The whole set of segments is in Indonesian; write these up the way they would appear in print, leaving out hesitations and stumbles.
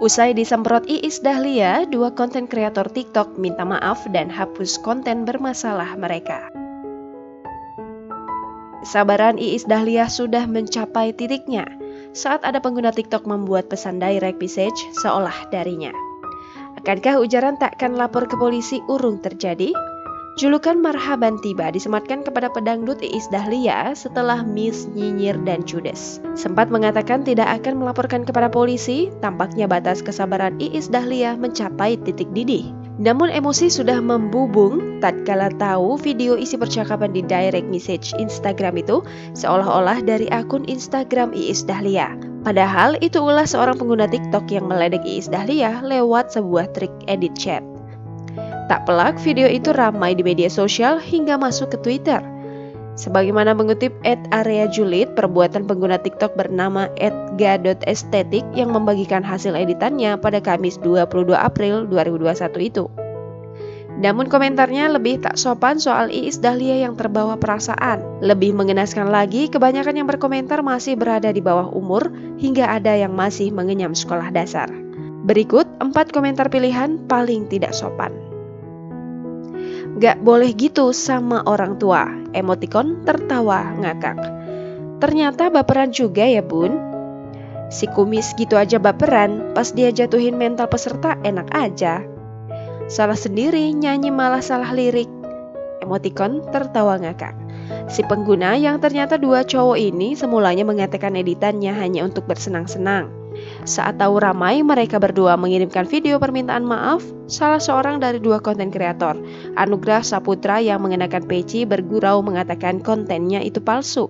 Usai disemprot Iis Dahlia, dua konten kreator TikTok minta maaf dan hapus konten bermasalah mereka. Kesabaran Iis Dahlia sudah mencapai titiknya saat ada pengguna TikTok membuat pesan direct message seolah darinya. Akankah ujaran takkan lapor ke polisi urung terjadi? Julukan marhaban tiba disematkan kepada pedangdut Iis Dahlia setelah Miss nyinyir dan judes. Sempat mengatakan tidak akan melaporkan kepada polisi, tampaknya batas kesabaran Iis Dahlia mencapai titik didih. Namun emosi sudah membubung tatkala tahu video isi percakapan di direct message Instagram itu seolah-olah dari akun Instagram Iis Dahlia. Padahal itu ulah seorang pengguna TikTok yang meledek Iis Dahlia lewat sebuah trik edit chat. Tak pelak, video itu ramai di media sosial hingga masuk ke Twitter. Sebagaimana mengutip @areajulit, perbuatan pengguna TikTok bernama @ga.estetik yang membagikan hasil editannya pada Kamis 22 April 2021 itu. Namun komentarnya lebih tak sopan soal Iis Dahlia yang terbawa perasaan. Lebih mengenaskan lagi, kebanyakan yang berkomentar masih berada di bawah umur hingga ada yang masih mengenyam sekolah dasar. Berikut 4 komentar pilihan paling tidak sopan. Gak boleh gitu sama orang tua, emotikon tertawa ngakak. Ternyata baperan juga ya bun. Si kumis gitu aja baperan, pas dia jatuhin mental peserta enak aja. Salah sendiri nyanyi malah salah lirik, emotikon tertawa ngakak. Si pengguna yang ternyata 2 cowok ini semulanya mengatakan editannya hanya untuk bersenang-senang. Saat tahu ramai mereka berdua mengirimkan video permintaan maaf, salah seorang dari 2 konten kreator, Anugrah Saputra yang mengenakan peci bergurau mengatakan kontennya itu palsu.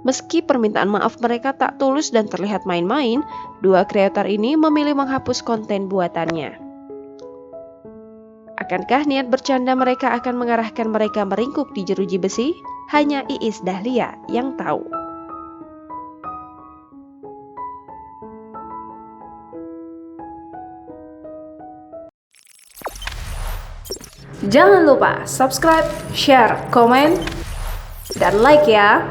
Meski permintaan maaf mereka tak tulus dan terlihat main-main, 2 kreator ini memilih menghapus konten buatannya. Akankah niat bercanda mereka akan mengarahkan mereka meringkuk di jeruji besi? Hanya Iis Dahlia yang tahu. Jangan lupa subscribe, share, komen, dan like ya.